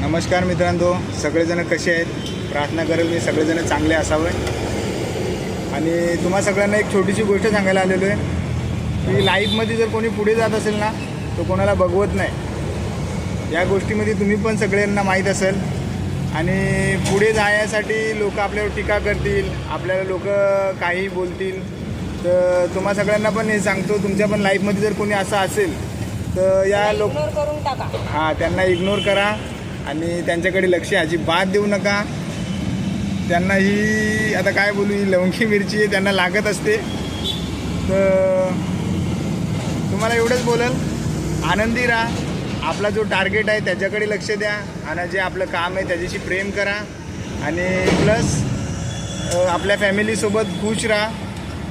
नमस्कार मित्रांनो, सगळेजण कसे आहेत? प्रार्थना करेल मी सगळेजण चांगले असावे. आणि तुम्हा सगळ्यांना एक छोटीशी गोष्ट सांगायला आलेलो आहे की लाईफमध्ये जर कोणी पुढे जात असेल ना, तो कोणाला बघवत नाही. या गोष्टीमध्ये तुम्ही पण सगळ्यांना माहीत असेल. आणि पुढे जाण्यासाठी लोक आपल्यावर टीका करतील, आपल्याला लोक काही बोलतील. तर तुम्हा सगळ्यांना पण हे सांगतो, तुमच्या पण लाईफमध्ये जर कोणी असं असेल तर या लोक करून टाका. त्यांना इग्नोर करा आणि त्यांच्याकडे लक्ष अजिबात देऊ नका. त्यांना ही आता काय बोलू, ही लवंगी मिरची आहे, त्यांना लागत असते. तर तुम्हाला एवढंच बोलेल, आनंदी राहा. आपला जो टार्गेट आहे त्याच्याकडे लक्ष द्या आणि जे आपलं काम आहे त्याच्याशी प्रेम करा. आणि प्लस आपल्या फॅमिलीसोबत खुश राहा.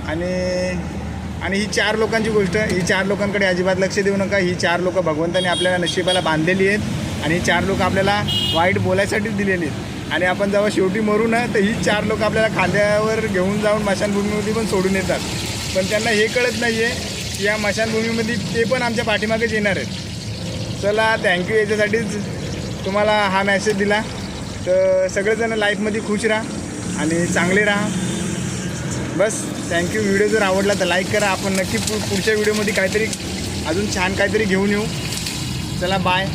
आणि ही 4 लोकांची गोष्ट, ही 4 लोकांकडे अजिबात लक्ष देऊ नका. ही 4 लोक भगवंताने आपल्याला नशिबाला बांधलेली आहेत आणि ही 4 लोक आपल्याला वाईट बोलायसाठीच दिलेली आहेत. आणि आपण जेव्हा शेवटी मरू ना, तर ही 4 लोक आपल्याला खांद्यावर घेऊन जाऊन मशानभूमीमध्ये पण सोडून येतात. पण त्यांना हे कळत नाही आहे की या मशानभूमीमध्ये ते पण आमच्या पाठीमागेच येणार आहेत. चला, थँक्यू. याच्यासाठीच तुम्हाला हा मेसेज दिला. तर सगळेजण लाईफमध्ये खुश राहा आणि चांगले राहा. बस, थँक्यू. व्हिडिओ जर आवडला तर लाईक करा. आपण नक्की पुढच्या व्हिडिओमध्ये काहीतरी अजून छान काहीतरी घेऊन येऊ. चला, बाय.